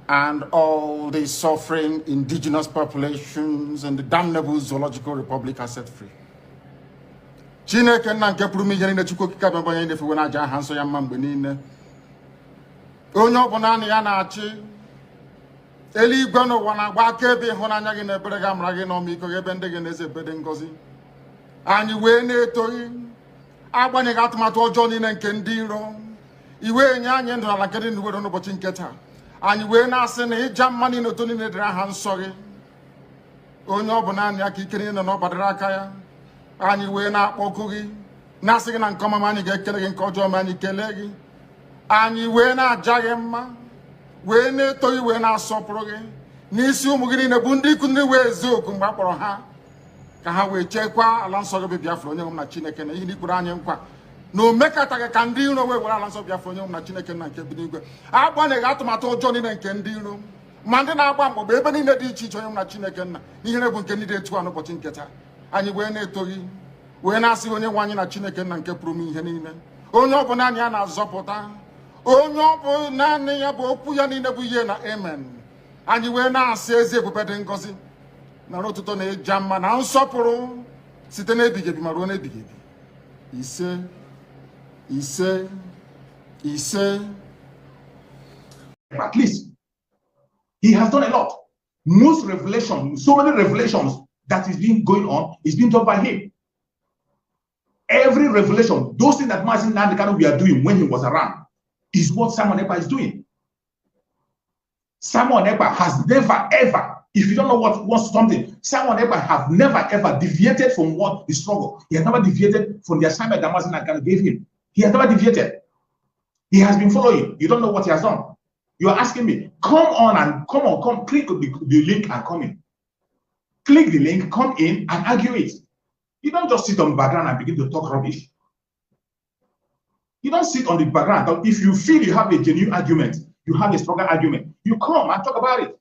and all the suffering indigenous populations in the damnable zoological republic are set free. Chineke na nke pụrụ ihe niile Chukwu okike abịa onye na-efe na aja aha nsọ ya mma mgbe niile. Onye ọbụla na ya na-achị eluigwe n'ụwa na-agba akaebe ịhụnanya gị na ebere gị amara gị n'ọmịiko gị ebe ndị gị na-eze ebede ngọzi. Anyị wee na-etoghị agbanyeghị atụmatụ ọjọọ niile nke ndị iro. Iwe nye anyị ndụ ala nke dị n'uwere n'ụbọchị nke taa. Anyị wee na-asị na ịja mma niile otu niile dịrị aha nsọ gị. Onye ọbụla na ya ka ike niile nọ n'ọbadịrị aka ya. Anyị wee na-akpọku gị na-asị gị na nke ọma anyị ga-ekele gị nke ọjọọ ma anyị kelee gị. Anyị wee na-aja gị mma wee na-eto gị wee na-asọpụrụ gị n'isi ụmụ gị niile bụ ndị ikwu ndị wee ezi oku mgbe a kpọrọ ha ka ha wee chekwaa ala nsọ gị bụ Biafra onye nwe m na Chineke na ihe n'ikpere anyị nkwa na o mekataghị ka ndị iro wee were ala nsọ Biafra onye nwe m na Chineke na nke bi n'igwe agbanyeghị atụmatụ ọjọọ niile nke ndị iro ma ndị na-agba mgbagba ebe niile dị iche iche onye nwe m na Chineke nna n'ihere bụ nke ndị dị etu a n'ụbọchị nke taa. Anyị wee na-eto gị wee na-asị onye nwe anyị na Chineke nna nke pụrụ m ihe niile onye ọ bụla anyị a na-azọpụta onye ọ bụ naanị ya bụ okwu ya niile bụ ihe na amen. Anyị wee na-asị ezi ebube dị ngọzi na ọtụtụ na ịja mma na nsọpụrụ site n'ebighị ebi ma ruo n'ebighị ebi. Ise ise ise. At least he has done a lot. Most revelations, so many revelations that is being going on is being done by him. Every revelation, those things that Mazi Nnamdi Kanu we are doing when he was around is what Simon Ekpa is doing. Simon Ekpa has never ever, if you don't know what something, Simon Ekpa have never ever deviated from what the struggle. He has never deviated from the assignment that Mazi Nnamdi Kanu gave him. He has never deviated. He has been following. You don't know what he has done. You are asking me, come click the link and come in. Click the link, come in and argue it. You don't just sit on the background and begin to talk rubbish. You don't sit on the background. If you feel you have a genuine argument, you have a stronger argument, you come and talk about it.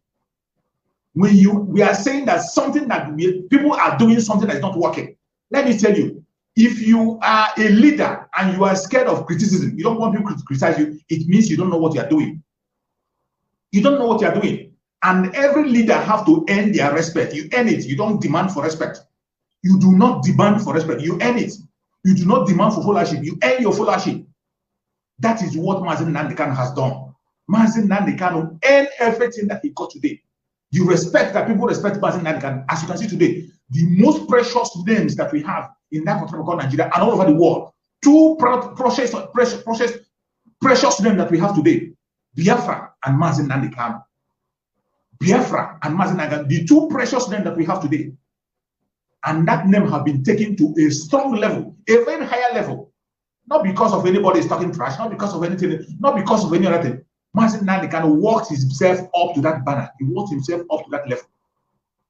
When we are saying that something that people are doing something that is not working. Let me tell you, if you are a leader and you are scared of criticism, you don't want people to criticize you, it means you don't know what you are doing. You don't know what you are doing. And every leader have to earn their respect. You earn it. You don't demand for respect. You do not demand for respect. You earn it. You do not demand for followership. You earn your followership. That is what Mazi Nnamdi Kanu has done. Mazi Nnamdi Kanu earned everything that he got today. You respect that people respect Mazi Nnamdi Kanu. As you can see today, the most precious names that we have in that country called Nigeria and all over the world, two precious names that we have today, Biafra and Mazi Nnamdi Kanu. Biafra and Mazi Nnamdi Kanu, the two precious names that we have today. And that name have been taken to a strong level, a very higher level. Not because of anybody is talking trash, not because of anything, not because of any other thing. Mazi Nnamdi Kanu worked himself up to that banner. He worked himself up to that level.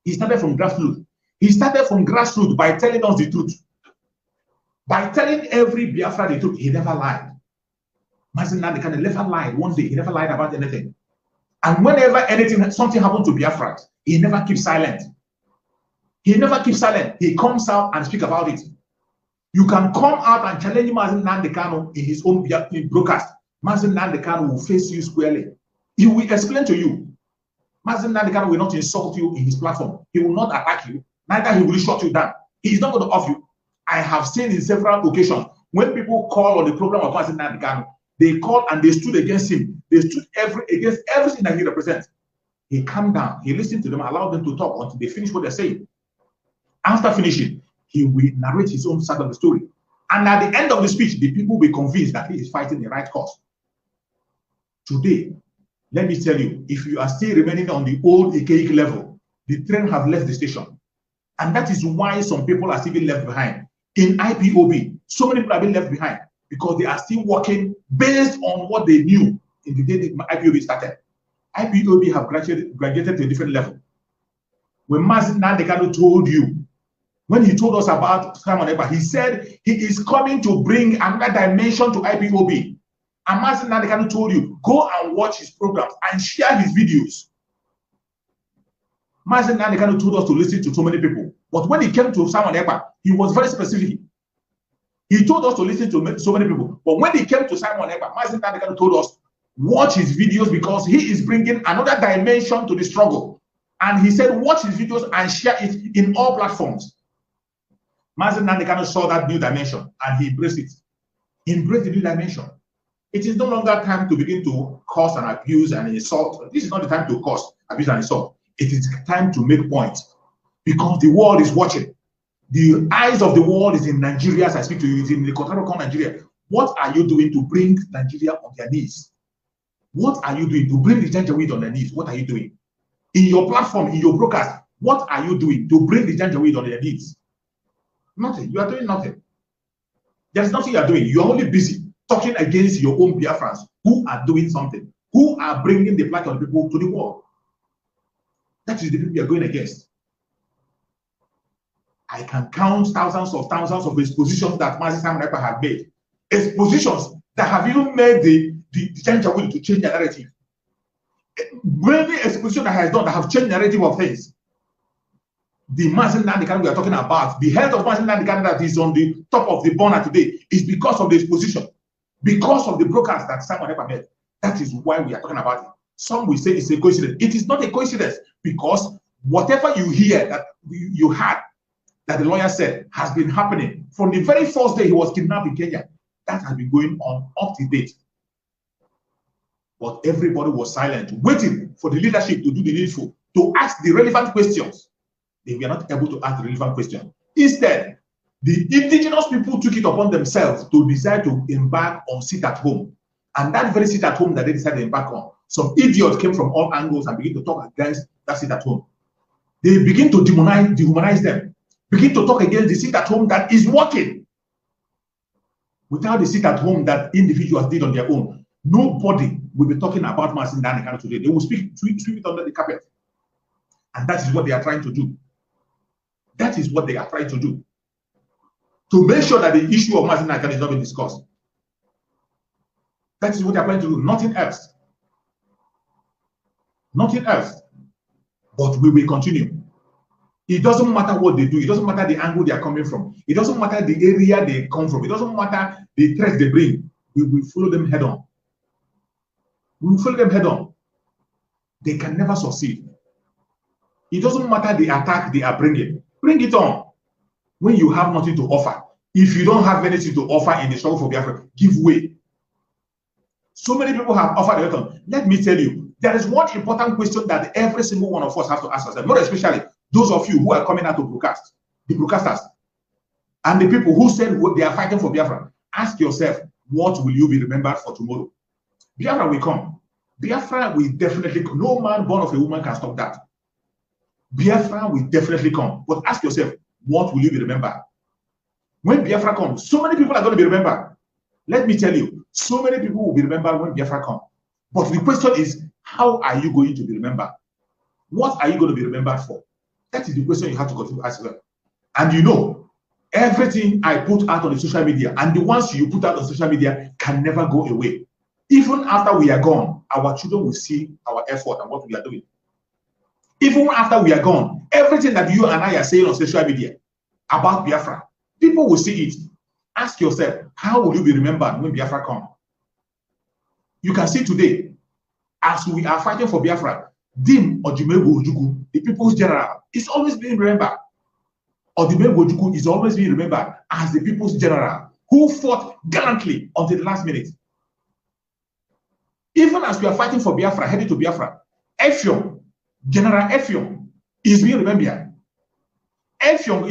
He started from grassroots. He started from grassroots by telling us the truth. By telling every Biafra the truth, he never lied. Mazi Nnamdi Kanu never lied one day. He never lied about anything. And whenever something happened to Biafra, he never keeps silent. He never keeps silent. He comes out and speaks about it. You can come out and challenge Mazi Nnamdi Kanu in his own broadcast. Mazi Nnamdi Kanu will face you squarely. He will explain to you. Mazi Nnamdi Kanu will not insult you in his platform. He will not attack you. Neither he will shut you down. He is not going to off you. I have seen in several occasions when people call on the program of Mazi Nnamdi Kanu, they call and they stood against him. They stood against everything that he represents. He calmed down. He listened to them, allowed them to talk until they finish what they're saying. After finishing, he will narrate his own side of the story. And at the end of the speech, the people will be convinced that he is fighting the right cause. Today, let me tell you, if you are still remaining on the old archaic level, the train have left the station. And that is why some people are still being left behind. In IPOB, so many people have been left behind because they are still working based on what they knew in the day that IPOB started. IPOB have graduated to a different level. When Mazi Nnamdi Kanu told you, when he told us about Simon Ekpa, he said he is coming to bring another dimension to IPOB. And Mazi Nnamdi Kanu told you, go and watch his programs and share his videos. Mazi Nnamdi Kanu told us to listen to so many people. But when it came to Simon Ekpa, he was very specific. He told us to listen to so many people. But when it came to Simon Ekpa, Mazi Nnamdi Kanu told us, Watch his videos because he is bringing another dimension to the struggle. And he said, watch his videos and share it in all platforms. Mazi Nnamdi Kanu saw that new dimension and he embraced it. He embraced the new dimension. It is no longer time to begin to curse and abuse and insult. This is not the time to curse, abuse, and insult. It is time to make points because the world is watching. The eyes of the world is in Nigeria as I speak to you. It's in the Kotaroko, Nigeria. What are you doing to bring Nigeria on their knees? What are you doing to bring the Janjaweed on their knees? What are you doing? In your platform, in your broadcast, what are you doing to bring the Janjaweed on their knees? Nothing. You are doing nothing. There's nothing you are doing. You are only busy talking against your own Biafrans who are doing something, who are bringing the plight of the people to the wall. That is the people you are going against. I can count thousands of expositions that Mazi Simon Ekpa have made. Expositions that have even made the Janjaweed to change the narrative. Many expositions that has done that have changed the narrative of things. The Mazi Nnamdi Kanu we are talking about, the health of Mazi Nnamdi Kanu that is on the top of the burner today is because of the exposition, because of the broadcast that Simon Ekpa made. That is why we are talking about it. Some will say it's a coincidence. It is not a coincidence because whatever you hear that you had, that the lawyer said has been happening from the very first day he was kidnapped in Kenya. That has been going on up to date. But everybody was silent, waiting for the leadership to do the needful, to ask the relevant questions. They were not able to ask the relevant questions. Instead, the indigenous people took it upon themselves to decide to embark on sit at home. And that very sit at home that they decided to embark on, some idiots came from all angles and began to talk against that sit at home. They begin to dehumanize them, begin to talk against the sit at home that is working. Without the sit at home that individuals did on their own, nobody will be talking about Mazi Nnamdi Kanu today. They will sweep it under the carpet. And that is what they are trying to do. That is what they are trying to do. To make sure that the issue of Mazi Nnamdi Kanu is not being discussed. That is what they are trying to do. Nothing else. Nothing else. But we will continue. It doesn't matter what they do. It doesn't matter the angle they are coming from. It doesn't matter the area they come from. It doesn't matter the threats they bring. We will follow them head on. We will follow them head on. They can never succeed. It doesn't matter the attack they are bringing. Bring it on. When you have nothing to offer. If you don't have anything to offer in the struggle for Biafra, give way. So many people have offered a lot. Let me tell you, there is one important question that every single one of us have to ask ourselves, more especially those of you who are coming out to broadcast, the broadcasters, and the people who said they are fighting for Biafra. Ask yourself, what will you be remembered for tomorrow? Biafra will come. Biafra will definitely come. No man born of a woman can stop that. Biafra will definitely come. But ask yourself, what will you be remembered? When Biafra comes, so many people are going to be remembered. Let me tell you, so many people will be remembered when Biafra comes. But the question is, how are you going to be remembered? What are you going to be remembered for? That is the question you have to go to ask yourself. And you know, everything I put out on the social media and the ones you put out on social media can never go away. Even after we are gone, our children will see our effort and what we are doing. Even after we are gone, everything that you and I are saying on social media about Biafra, people will see it. Ask yourself, how will you be remembered when Biafra comes? You can see today, as we are fighting for Biafra, Dim Odumegwu Ojukwu, the people's general, is always being remembered. Odumegwu Ojukwu is always being remembered as the people's general who fought gallantly until the last minute. Even as we are fighting for Biafra, heading to Biafra, Effiong, General Effiong is being remembered. General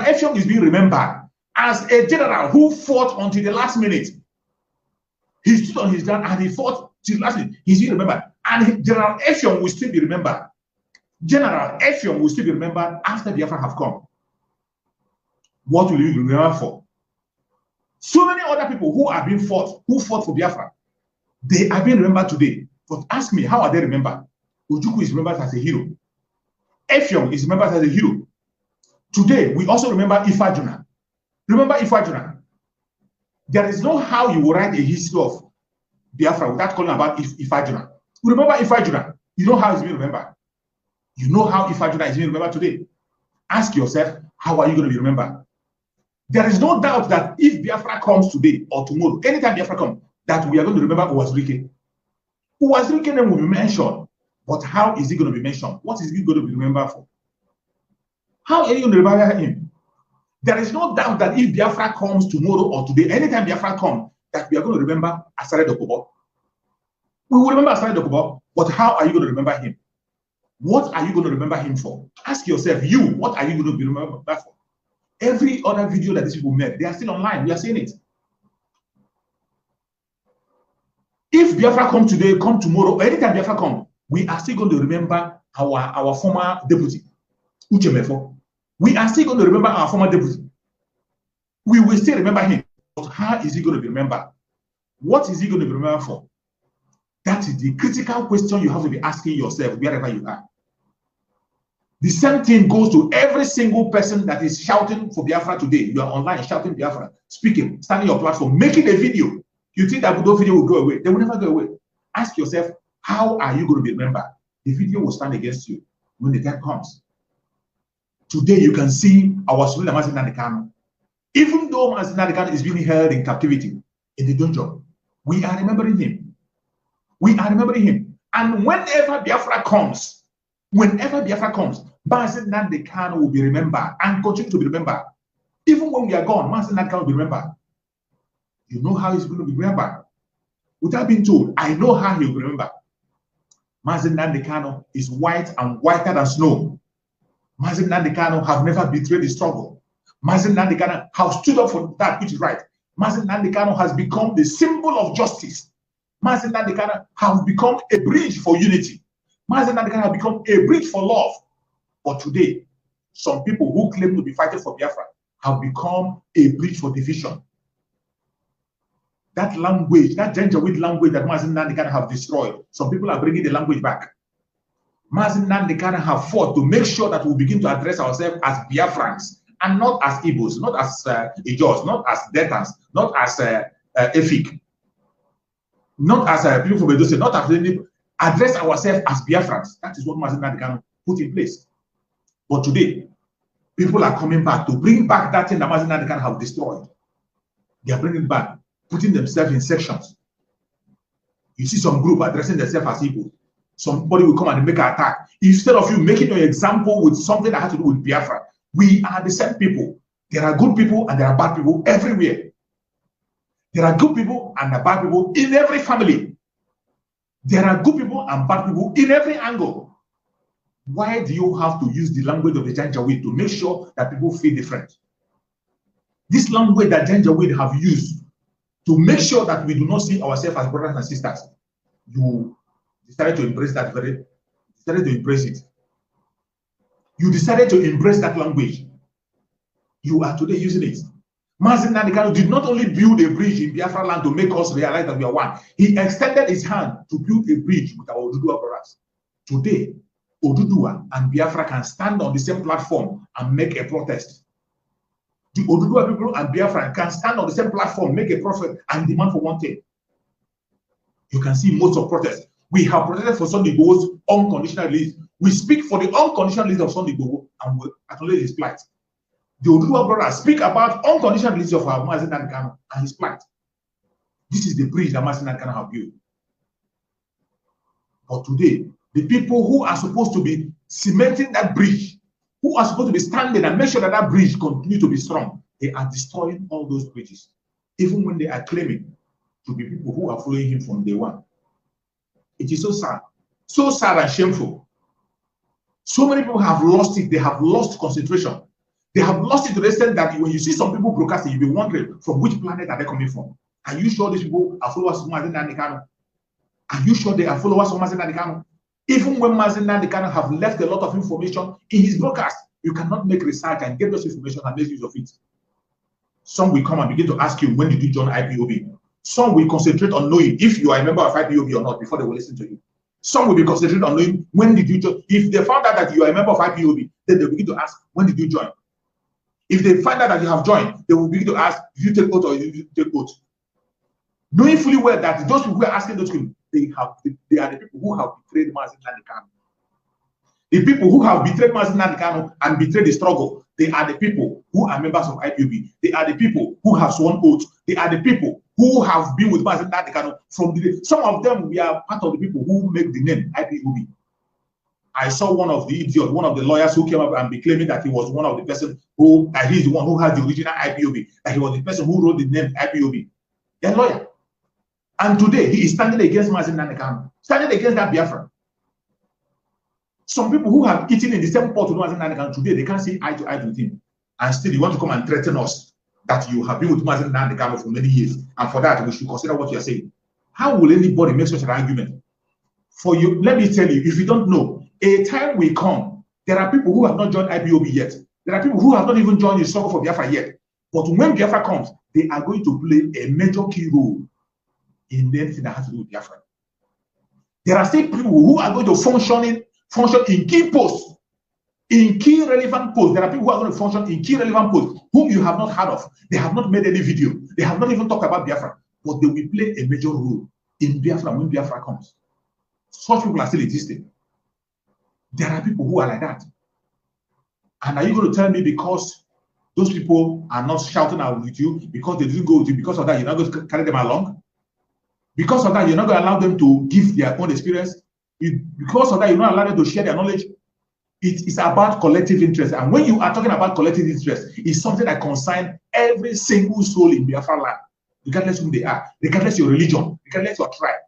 Effiong is being remembered as a general who fought until the last minute. He stood on his ground and he fought till the last minute. He's being remembered. And General Effiong will still be remembered. General Effiong will still be remembered after Biafra have come. What will you be remembered for? So many other people who fought for Biafra, they are being remembered today. But ask me, how are they remembered? Ojukwu is remembered as a hero. Effiong is remembered as a hero. Today, we also remember Ifajuna. Remember Ifajuna. There is no how you will write a history of Biafra without calling about Ifajuna. Remember Ifajuna. You know how it's being remembered. You know how Ifajuna is being remembered today. Ask yourself, how are you going to be remembered? There is no doubt that if Biafra comes today or tomorrow, anytime Biafra comes, that we are going to remember Uwazurike. Uwazirike name will be mentioned, but how is he going to be mentioned? What is he going to be remembered for? How are you going to remember him? There is no doubt that if Biafra comes tomorrow or today, anytime Biafra comes, that we are going to remember Asare Dokubo. We will remember Asare Dokubo, but how are you going to remember him? What are you going to remember him for? Ask yourself, what are you going to be remembered for? Every other video that these people made, they are still online. We are seeing it. If Biafra come today, come tomorrow, anytime Biafra come, we are still going to remember our former deputy, Uchemefo. We are still going to remember our former deputy. We will still remember him. But how is he going to be remembered? What is he going to be remembered for? That is the critical question you have to be asking yourself wherever you are. The same thing goes to every single person that is shouting for Biafra today. You are online shouting Biafra, speaking, standing your platform, making a video. You think that those video will go away? They will never go away. Ask yourself, how are you going to be remembered? The video will stand against you when the time comes. Today, you can see our Sulila Mazi Nnamdi Kanu. Even though Mazi Nnamdi Kanu is being held in captivity in the dungeon, we are remembering him. We are remembering him. And whenever Biafra comes, Mazi Nnamdi Kanu will be remembered and continue to be remembered. Even when we are gone, Mazi Nnamdi Kanu will be remembered. You know how he's going to be remembered. Without being told, I know how he will be remembered. Mazi Nnamdi Kanu is white and whiter than snow. Mazi Nnamdi Kanu have never betrayed the struggle. Mazi Nnamdi Kanu have stood up for that which is right. Mazi Nnamdi Kanu has become the symbol of justice. Mazi Nnamdi Kanu have become a bridge for unity. Mazi Nnamdi Kanu have become a bridge for love. But today, some people who claim to be fighting for Biafra have become a bridge for division. That language, that Janjaweed language that Mazi Nnamdi Kanu have destroyed, some people are bringing the language back. Mazi Nnamdi Kanu have fought to make sure that we begin to address ourselves as Biafrans and not as Igbos, not as Ijos, not as Deltans, not as Efik, not as people from Edo State, not as any, address ourselves as Biafrans. That is what Mazi Nnamdi Kanu put in place. But today, people are coming back to bring back that thing that Mazi Nnamdi Kanu have destroyed. They are bringing it back, putting themselves in sections. You see some group addressing themselves as Igbo. Somebody will come and make an attack. Instead of you making your example with something that has to do with Biafra, we are the same people. There are good people and there are bad people everywhere. There are good people and there are bad people in every family. There are good people and bad people in every angle. Why do you have to use the language of the Janjaweed to make sure that people feel different? This language that Janjaweed have used to make sure that we do not see ourselves as brothers and sisters, you decided to embrace that You decided to embrace that language. You are today using it. Mazi Nnamdi Kanu did not only build a bridge in Biafra land to make us realize that we are one. He extended his hand to build a bridge with our Oduduwa brothers. Today, Oduduwa and Biafra can stand on the same platform and make a protest. The Oduduwa people and Biafra can stand on the same platform, make a protest and demand for one thing. You can see most of protests. We have protested for Sunday Igboho's unconditional release. We speak for the unconditional release of Sunday Igboho and we acknowledge his plight. The Oduduwa brothers speak about unconditional release of our Mazi Nnamdi Kanu and his plight. This is the bridge that Mazi Nnamdi Kanu have built. But today, the people who are supposed to be cementing that bridge, who are supposed to be standing and make sure that that bridge continues to be strong, they are destroying all those bridges, even when they are claiming to be people who are following him from day one. It is so sad and shameful. So many people have lost it. They have lost concentration. They have lost it to the extent that when you see some people broadcasting, you'll be wondering from which planet are they coming from? Are you sure these people are followers of Mazi Nnamdi Kanu? Are you sure they are followers of Mazi Nnamdi Kanu? Even when Mazi Nnamdi Kanu have left a lot of information in his broadcast, you cannot make research and get those information and make use of it. Some will come and begin to ask you, when did you join IPOB? Some will concentrate on knowing if you are a member of IPOB or not before they will listen to you. Some will be concentrated on knowing when did you join. If they found out that you are a member of IPOB, then they will begin to ask, when did you join? If they find out that you have joined, they will begin to ask, did you take oath or did you take oath? Knowing fully well that those people who are asking those people, they are the people who have betrayed Mazi Nnamdi Kanu. The people who have betrayed Mazi Nnamdi Kanu and betrayed the struggle, they are the people who are members of IPOB. They are the people who have sworn oath. They are the people who have been with Mazi Nnamdi Kanu from the day. Some of them, we are part of the people who make the name IPOB. I saw one of the idiots, one of the lawyers who came up and be claiming that he was one of the person who, he's the one who had the original IPOB, that he was the person who wrote the name IPOB. They're a lawyer. And today, he is standing against Mazi Nnamdi Kanu, standing against that Biafra. Some people who have eaten in the same pot with Mazi Nnamdi Kanu today, they can't see eye to eye with him. And still, you want to come and threaten us that you have been with Mazi Nnamdi Kanu for many years. And for that, we should consider what you're saying. How will anybody make such an argument? For you, let me tell you, if you don't know, a time will come. There are people who have not joined IPOB yet. There are people who have not even joined the struggle for Biafra yet. But when Biafra comes, they are going to play a major key role in anything that has to do with Biafra. There are still people who are going to function in key posts, in key relevant posts. There are people who are going to function in key relevant posts whom you have not heard of. They have not made any video. They have not even talked about Biafra. But they will play a major role in Biafra when Biafra comes. Such people are still existing. There are people who are like that. And are you going to tell me because those people are not shouting out with you, because they didn't go with you, because of that, you're not going to carry them along? Because of that, you're not going to allow them to give their own experience? Because of that, you're not allowing them to share their knowledge? It is about collective interest. And when you are talking about collective interest, it's something that concerns every single soul in Biafra land, regardless who they are, regardless your religion, regardless your tribe.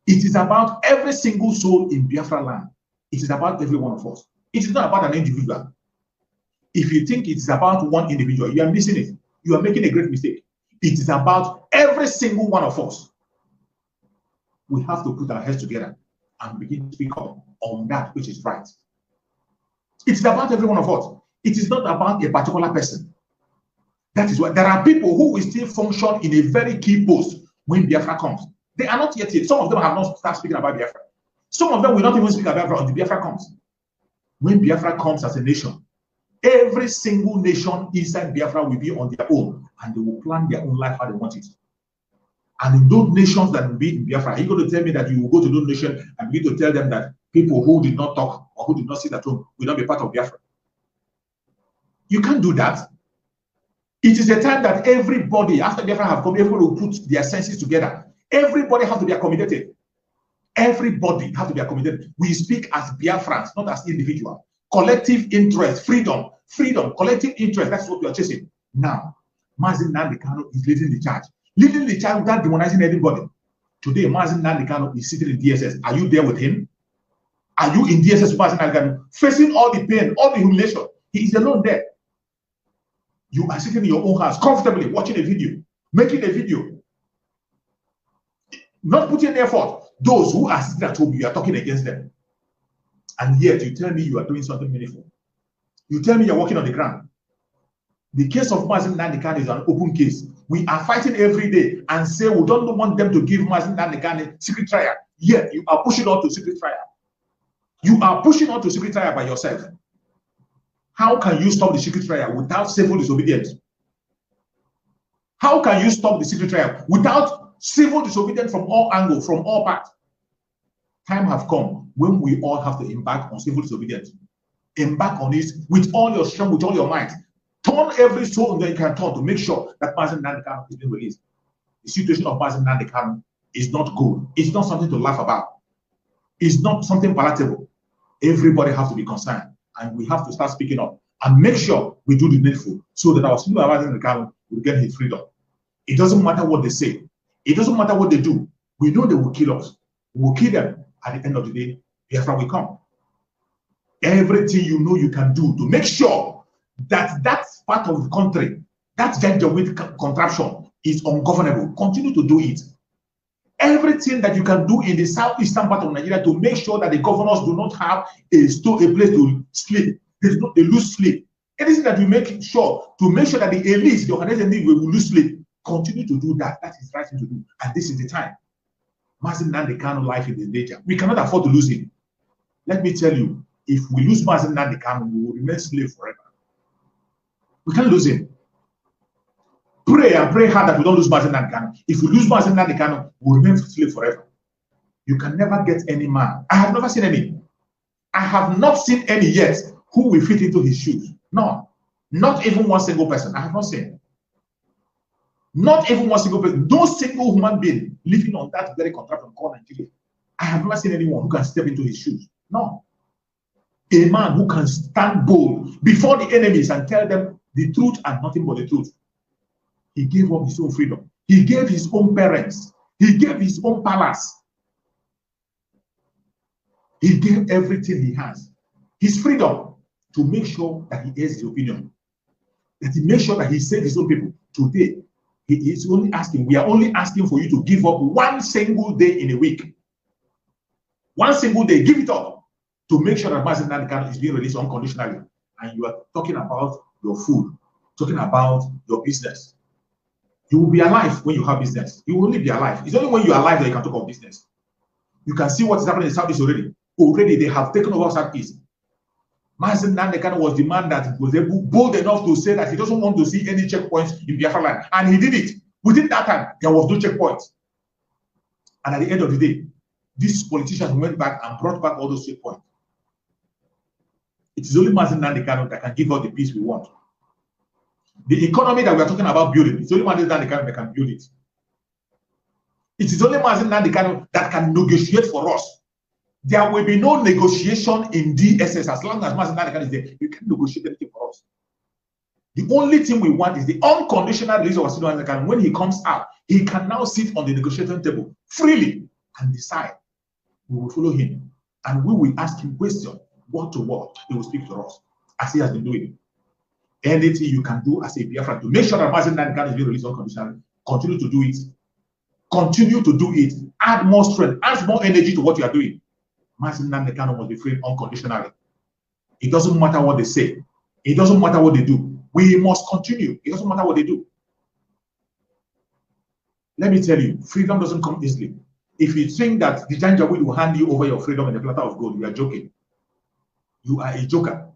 It is about every single soul in Biafra land. It is about every one of us. It is not about an individual. If you think it is about one individual, you are missing it. You are making a great mistake. It is about every single one of us. We have to put our heads together and begin to speak up on that which is right. It is about every one of us. It is not about a particular person. That is why there are people who will still function in a very key post when Biafra comes. They are not yet. Some of them have not started speaking about Biafra. Some of them will not even speak about Biafra until Biafra comes. When Biafra comes as a nation, every single nation inside Biafra will be on their own, and they will plan their own life how they want it. And in those nations that will be in Biafra, are you going to tell me that you will go to those nations and begin to tell them that people who did not talk or who did not sit at home will not be part of Biafra? You can't do that. It is a time that everybody, after Biafra have come, everybody will put their senses together. Everybody has to be accommodated. Everybody has to be accommodated. We speak as Biafrans, not as individuals. Collective interest, freedom, collective interest. That's what we are chasing. Now, Mazi Nnamdi Kanu is leading the charge. Leading the charge without demonizing anybody. Today, Mazi Nnamdi Kanu is sitting in DSS. Are you there with him? Are you in DSS with Mazi Nnamdi Kanu? Facing all the pain, all the humiliation. He is alone there. You are sitting in your own house, comfortably watching a video, making a video. Not putting effort. Those who are sitting at home, you are talking against them. And yet you tell me you are doing something meaningful. You tell me you're walking on the ground. The case of Mazi Nnamdi Kanu is an open case. We are fighting every day and say we don't want them to give Mazi Nnamdi Kanu secret trial. Yet you are pushing on to secret trial. You are pushing on to secret trial by yourself. How can you stop the secret trial without civil disobedience? How can you stop the secret trial without civil disobedience from all angles, from all parts? Time have come when we all have to embark on civil disobedience. Embark on it with all your strength, with all your might. Turn every soul that you can turn to make sure that Mazi Nnamdi Kanu is being released. The situation of Mazi Nnamdi Kanu is not good. It's not something to laugh about. It's not something palatable. Everybody has to be concerned, and we have to start speaking up and make sure we do the needful so that our student Mazi Nnamdi Kanu will get his freedom. It doesn't matter what they say. It doesn't matter what they do. We know they will kill us. We will kill them. At the end of the day, Biafra will come. Everything you know you can do to make sure that that part of the country, that gender with contraption is ungovernable, continue to do it. Everything that you can do in the southeastern part of Nigeria to make sure that the governors do not have a place to sleep, they lose sleep. Anything that we make sure to make sure that the elites, the organized elite will lose sleep, continue to do that. That is the right thing to do. And this is the time. Mazi Nnamdi Kanu life is in danger. We cannot afford to lose him. Let me tell you, if we lose Mazi Nnamdi Kanu, we will remain slave forever. We can't lose him. Pray and pray hard that we don't lose Mazi Nnamdi Kanu. If we lose Mazi Nnamdi Kanu, we will remain slave forever. You can never get any man. I have never seen any I have not seen any yet who will fit into his shoes. No, not even one single person. I have not seen. Not even one single person. No single human being living on that very contraption called Nigeria. I have never seen anyone who can step into his shoes. No. A man who can stand bold before the enemies and tell them the truth and nothing but the truth. He gave up his own freedom. He gave his own parents. He gave his own palace. He gave everything he has. His freedom to make sure that he airs his opinion. That he makes sure that he saves his own people. Today, he is only asking, we are only asking for you to give up one single day in a week. One single day, give it up to make sure that Mazi Nnamdi Kanu is being released unconditionally. And you are talking about your food, talking about your business. You will be alive when you have business. You will only be alive. It's only when you are alive that you can talk of business. You can see what is happening in Southeast already. Already they have taken over Southeast. Mazi Nnamdi Kanu was the man that was bold enough to say that he doesn't want to see any checkpoints in Biafra land. And he did it. Within that time, there was no checkpoints. And at the end of the day, these politicians went back and brought back all those checkpoints. It is only Mazi Nnamdi Kanu that can give us the peace we want. The economy that we are talking about building, it's only Mazi Nnamdi Kanu that can build it. It is only Mazi Nnamdi Kanu that can negotiate for us. There will be no negotiation in DSS as long as Mazi Nnamdi Kanu is there. You can't negotiate anything for us. The only thing we want is the unconditional release of Mazi Nnamdi Kanu. When he comes out, he can now sit on the negotiating table freely and decide. We will follow him and we will ask him questions, word to word. He will speak to us as he has been doing. Anything you can do as a Biafran to make sure that Mazi Nnamdi Kanu is being released unconditionally, continue to do it. Continue to do it. Add more strength, add more energy to what you are doing. Mazi Nnamdi Kanu must be freed unconditionally. It doesn't matter what they say. It doesn't matter what they do. We must continue. It doesn't matter what they do. Let me tell you, freedom doesn't come easily. If you think that the Janjaweed will hand you over your freedom in a platter of gold, you are joking. You are a joker.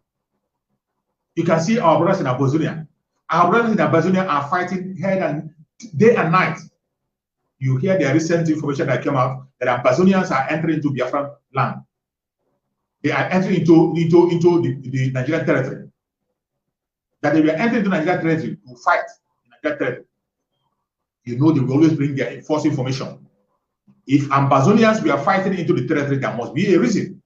You can see our brothers in Amazonia. Our brothers in Amazonia are fighting day and night. You hear the recent information that came out that Amazonians are entering into Biafran land. They are entering into the Nigerian territory. That they were entering into Nigerian territory to fight in Nigerian territory. You know they will always bring their false information. If Amazonians were fighting into the territory, there must be a reason.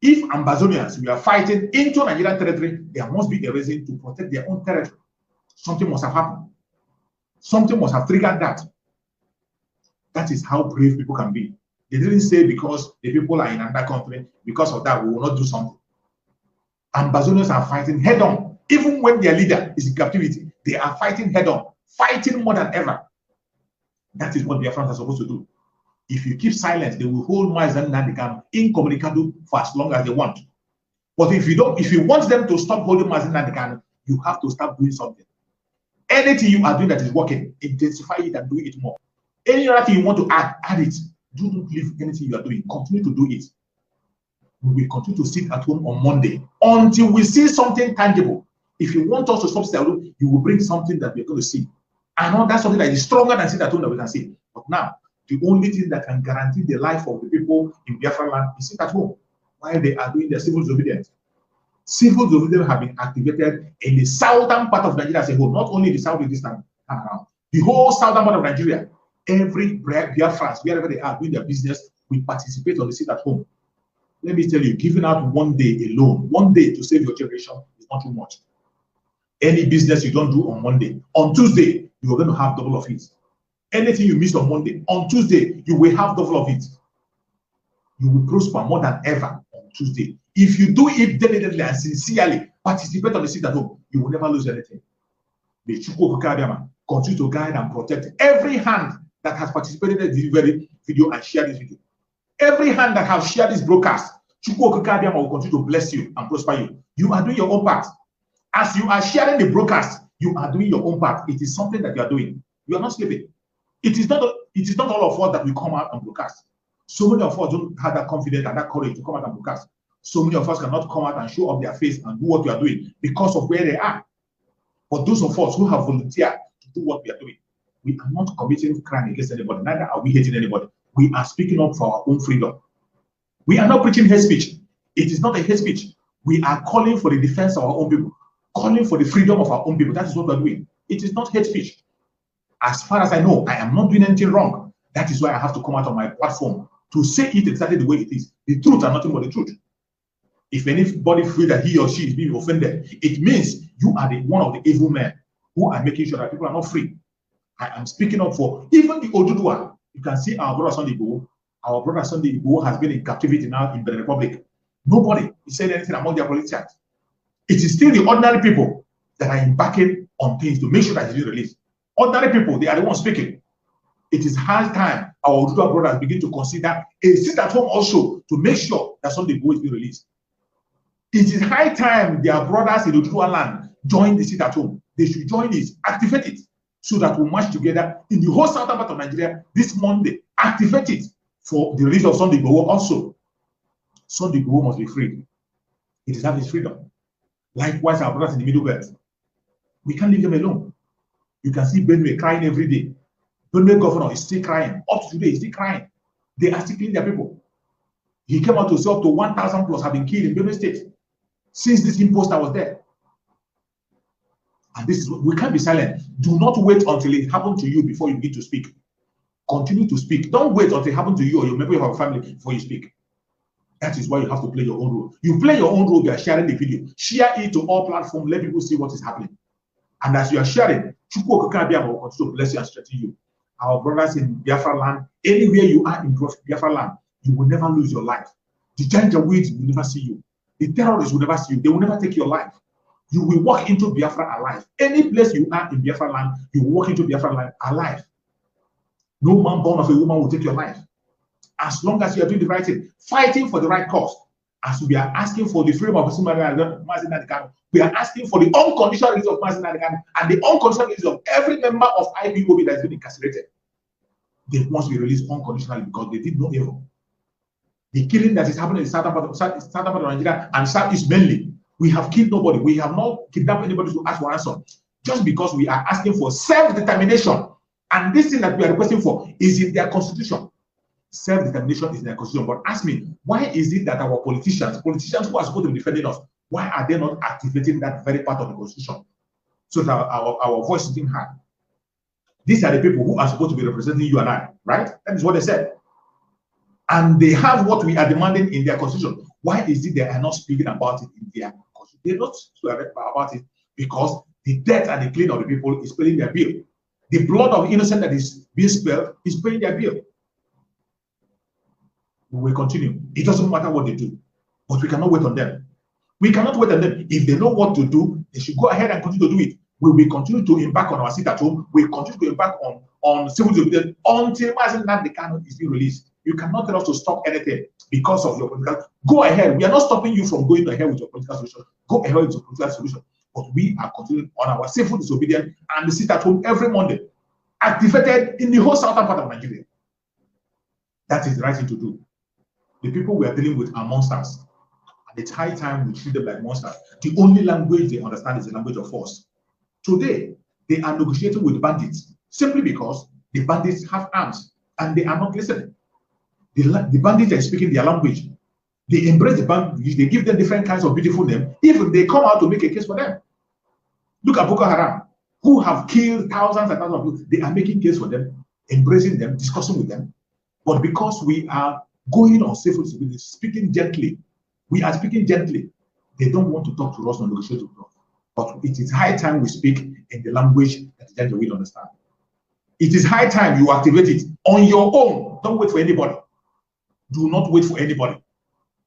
If Amazonians were fighting into Nigerian territory, there must be a reason to protect their own territory. Something must have happened. Something must have triggered that. That is how brave people can be. They didn't say because the people are in another country, because of that we will not do something. Amazonians are fighting head on. Even when their leader is in captivity, they are fighting head on, fighting more than ever. That is what Biafrans are supposed to do. If you keep silent, they will hold Mazi Nnamdi Kanu incommunicado for as long as they want. But if you want them to stop holding Mazi Nnamdi Kanu, you have to start doing something. Anything you are doing that is working, intensify it and do it more. Any other thing you want to add it. Do not leave anything you are doing. Continue to do it. We will continue to sit at home on Monday until we see something tangible. If you want us to stop staying, you will bring something that we're going to see. I know that's something that is stronger than sit at home that we can see. But now, the only thing that can guarantee the life of the people in Biafra land is sit at home while they are doing their civil disobedience. Civil disobedience have been activated in the southern part of Nigeria as a whole, not only the southeast time around. The whole southern part of Nigeria, every Biafrans, wherever they are doing their business, we participate on the sit at home. Let me tell you, giving out one day alone, one day to save your generation is not too much. Any business you don't do on Monday, on Tuesday, you are going to have double of it. Anything you miss on Monday, on Tuesday, you will have double of it. You will prosper more than ever on Tuesday. If you do it diligently and sincerely, participate on the sit at home, you will never lose anything. May Chukwu Okike Abiama continue to guide and protect every hand that has participated in this very video and shared this video. Every hand that has shared this broadcast, Chukwu Okike Abiama will continue to bless you and prosper you. You are doing your own part. As you are sharing the broadcast, you are doing your own part. It is something that you are doing. You are not sleeping. It is not all of us that will come out and broadcast. So many of us don't have that confidence and that courage to come out and broadcast. So many of us cannot come out and show up their face and do what we are doing because of where they are. But those of us who have volunteered to do what we are doing, we are not committing crime against anybody. Neither are we hating anybody. We are speaking up for our own freedom. We are not preaching hate speech. It is not a hate speech. We are calling for the defense of our own people, calling for the freedom of our own people. That is what we're doing. It is not hate speech. As far as I know, I am not doing anything wrong. That is why I have to come out on my platform to say it exactly the way it is. The truth and nothing but the truth. If anybody feels that he or she is being offended, it means you are one of the evil men who are making sure that people are not free. I am speaking up for even the Oduduwa. You can see our brother Sunday Igboho. Our brother Sunday Igboho has been in captivity now in the Republic. Nobody is saying anything among their politicians. It is still the ordinary people that are embarking on things to make sure that it is released. Ordinary people, they are the ones speaking. It is high time our Oduduwa brothers begin to consider a sit at home also to make sure that Sunday Igboho is being released. It is high time their brothers in Oduduwa land join the sit at home. They should join it, activate it, so that we march together in the whole southern part of Nigeria this Monday. Activate it for the release of Sunday Igboho also. Sunday Igboho must be free. It is having his freedom. Likewise, our brothers in the Middle Belt. We can't leave them alone. You can see Benue crying every day. Benue governor is still crying. Up to today, he's still crying. They are still killing their people. He came out to say up to 1,000 plus have been killed in Benue State since this imposter was there. And this is what we can't be silent. Do not wait until it happens to you before you begin to speak. Continue to speak. Don't wait until it happens to you or your member of your family before you speak. That is why you have to play your own role. You play your own role by sharing the video. Share it to all platforms. Let people see what is happening. And as you are sharing, Chukwu Okike will continue to bless you and strengthen you. Our brothers in Biafra land, anywhere you are in Biafra land, you will never lose your life. The Janjaweeds will never see you. The terrorists will never see you. They will never take your life. You will walk into Biafra alive. Any place you are in Biafra land, you will walk into Biafra land alive. No man born of a woman will take your life. As long as you are doing the right thing, fighting for the right cause. As we are asking for the freedom of Mazi Nnamdi Kanu, we are asking for the unconditional release of Mazi Nnamdi Kanu and the unconditional release of every member of IPOB that has been incarcerated. They must be released unconditionally because they did no evil. The killing that is happening in the southern part of Nigeria and southeast mainly, we have killed nobody. We have not kidnapped anybody to ask for ransom. Just because we are asking for self-determination, and this thing that we are requesting for is in their constitution. Self-determination is in their constitution. But ask me, why is it that our politicians who are supposed to be defending us, why are they not activating that very part of the constitution so that our voice is being heard? These are the people who are supposed to be representing you and I, right? That is what they said. And they have what we are demanding in their constitution. Why is it they are not speaking about it in their constitution? They're not speaking about it because the death and the killing of the people is paying their bill. The blood of innocent that is being spilled is paying their bill. We will continue. It doesn't matter what they do, but we cannot wait on them. We cannot wait on them. If they know what to do, they should go ahead and continue to do it. We will continue to embark on our sit at home. We will continue to embark on civil disobedience until Mazi Nnamdi Kanu is being released. You cannot tell us to stop anything because of your political. Go ahead. We are not stopping you from going ahead with your political solution. Go ahead with your political solution. But we are continuing on our civil disobedience and we sit at home every Monday, activated in the whole southern part of Nigeria. That is the right thing to do. The people we are dealing with are monsters. And it's high time we treat them like monsters. The only language they understand is the language of force. Today, they are negotiating with bandits simply because the bandits have arms and they are not listening. The bandits are speaking their language. They embrace the bandits. They give them different kinds of beautiful names. Even they come out to make a case for them. Look at Boko Haram, who have killed thousands and thousands of people. They are making case for them, embracing them, discussing with them. But because we are going on civil disobedience, speaking gently, we are speaking gently. They don't want to talk to us or negotiate with us. But it is high time we speak in the language that the judge will understand. It is high time you activate it on your own. Don't wait for anybody. Do not wait for anybody.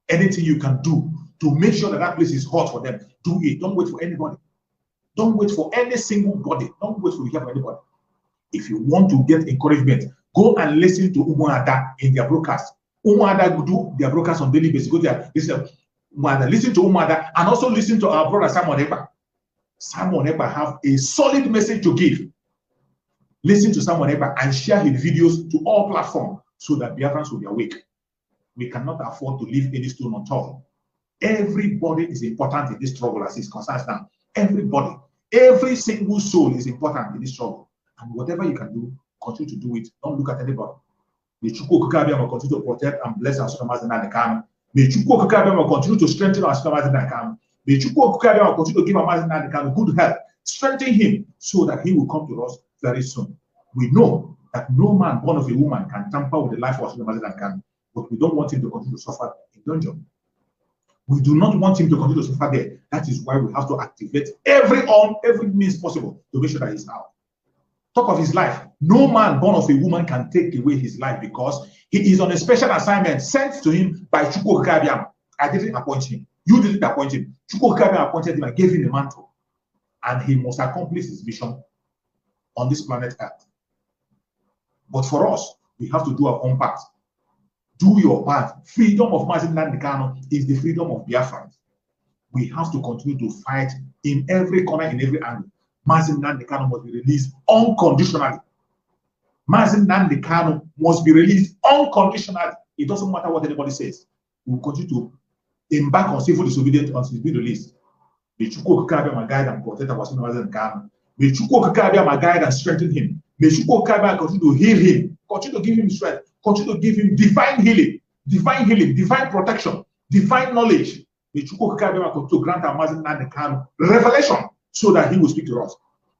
Anything you can do to make sure that that place is hot for them, do it. Don't wait for anybody. Don't wait for any single body. Don't wait for anybody. If you want to get encouragement, go and listen to Umuada in their broadcast. Umuada do their broadcast on daily basis. Go there, listen to Umuada, and also listen to our brother Samuel Ekpa. Samuel Ekpa have a solid message to give. Listen to Samuel Ekpa and share his videos to all platforms so that Biafrans will be awake. We cannot afford to leave any stone unturned. Everybody is important in this struggle as it concerns now. Everybody, every single soul is important in this struggle. And whatever you can do, continue to do it. Don't look at anybody. May Chukwu Okike continue to protect and bless our Sultan Mazi Nnamdi Kanu. May Chukwu Okike continue to strengthen our Sultan Mazi Nnamdi Kanu. May Chukwu Okike continue to give our Mazi Nnamdi Kanu good health, strengthen him so that he will come to us very soon. We know that no man born of a woman can tamper with the life of Sultan Mazi Nnamdi Kanu, but we don't want him to continue to suffer in dungeon. We do not want him to continue to suffer there. That is why we have to activate every means possible to make sure that he's out. Talk of his life. No man born of a woman can take away his life because he is on a special assignment sent to him by Chukwu Okike. I didn't appoint him. You didn't appoint him. Chukwu Okike appointed him and gave him a mantle. And he must accomplish his mission on this planet Earth. But for us, we have to do our own part. Do your part. Freedom of Mazi Nnamdi Kanu is the freedom of Biafrans. We have to continue to fight in every corner, in every angle. Mazi Nnamdi Kanu must be released unconditionally. Mazi Nnamdi Kanu must be released unconditionally. It doesn't matter what anybody says. We will continue to embark on civil disobedience until it be released. May Chukwu Okike guide and protect our Sultan Mazi Nnamdi Kanu. May Chukwu Okike guide and strengthen him. May Chukwu Okike continue to heal him, continue to give him strength, continue to give him divine healing, divine protection, divine knowledge. May Chukwu Okike continue to grant our Mazi Nnamdi Kanu revelation so that he will speak to us.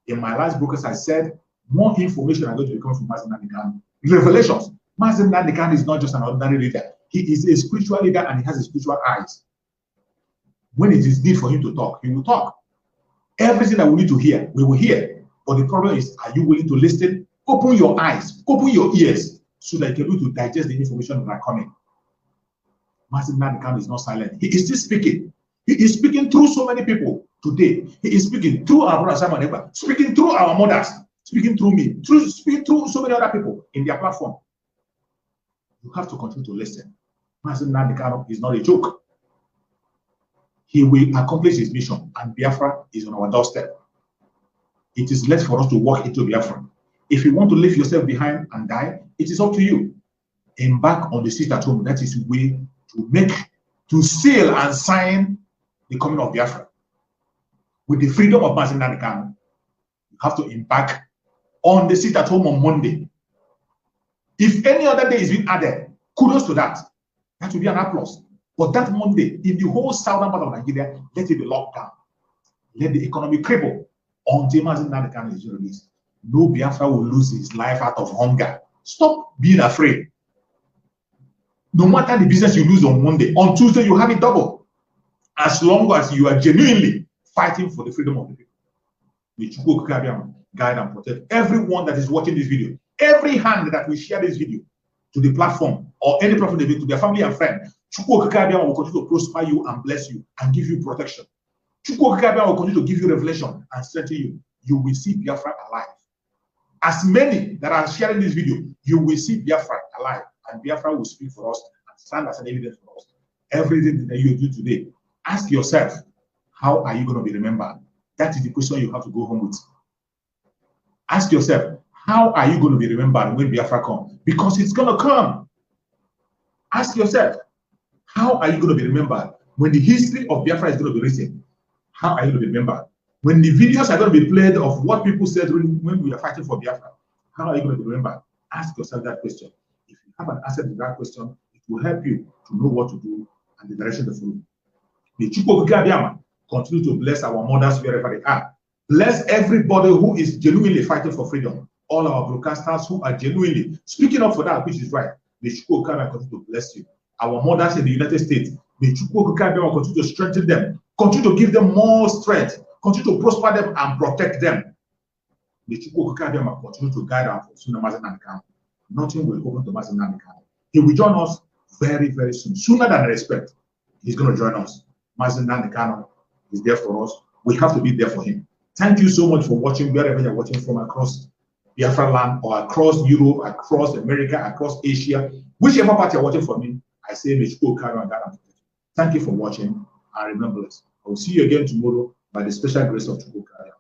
In my last book, as I said, more information are going to be coming from Mazi Nnamdi Kanu. Revelations. Mazi Nnamdi Kanu is not just an ordinary leader. He is a spiritual leader and he has a spiritual eyes. When it is need for him to talk, he will talk. Everything that we need to hear, we will hear. But the problem is, are you willing to listen? Open your eyes, open your ears, so that you're able to digest the information that are coming. Mazi Nnamdi Kanu is not silent. He is still speaking. He is speaking through so many people today. He is speaking through our brother Simon Ekpa, speaking through our mothers, speaking through me, speaking through so many other people in their platform. You have to continue to listen. Mazi Nnamdi Kanu is not a joke. He will accomplish his mission, and Biafra is on our doorstep. It is left for us to walk into Biafra. If you want to leave yourself behind and die, it is up to you. Embark on the seat at home. That is the way to seal and sign the coming of Biafra. With the freedom of Mazi Nnamdi Kanu, you have to embark on the seat at home on Monday. If any other day is being added, kudos to that. That will be an applause. But that Monday, in the whole southern part of Nigeria, let it be locked down. Let the economy cripple until Mazi Nnamdi Kanu is released. No Biafra will lose his life out of hunger. Stop being afraid. No matter the business you lose on Monday, on Tuesday you have it double. As long as you are genuinely fighting for the freedom of the people. May Chukwu Okike guide and protect everyone that is watching this video. Every hand that will share this video to the platform or any platform they to their family and friends. Chukwu Okike will continue to prosper you and bless you and give you protection. Chukwu Okike will continue to give you revelation and strengthen you. You will see Biafra alive. As many that are sharing this video, you will see Biafra alive, and Biafra will speak for us and stand as an evidence for us. Everything that you do today, ask yourself, how are you going to be remembered? That is the question you have to go home with. Ask yourself, how are you going to be remembered when Biafra comes? Because it's going to come. Ask yourself, how are you going to be remembered when the history of Biafra is going to be written? How are you going to be remembered? When the videos are going to be played of what people said when we are fighting for Biafra, how are you going to be remembered? Ask yourself that question. If you have an answer to that question, it will help you to know what to do and the direction to follow. May Chukwu Okike continue to bless our mothers wherever they are. Bless everybody who is genuinely fighting for freedom. All our broadcasters who are genuinely speaking up for that which is right. May Chukwu Okike continue to bless you. Our mothers in the United States, may Chukwu Okike continue to strengthen them, continue to give them more strength, continue to prosper them and protect them. May Chukwu Okike continue to guide our Sultan Mazi Nnamdi Kanu. Nothing will open to Mazi Nnamdi Kanu. He will join us very, very soon. Sooner than I expect, he's going to join us. Mazi Nnamdi Kanu is there for us. We have to be there for him. Thank you so much for watching, wherever you're watching from across Biafra land or across Europe, across America, across Asia. Whichever part you're watching from me, I say may Chukwu Okike. Thank you for watching and remember this. I will see you again tomorrow by the special grace of Chukwu Okike.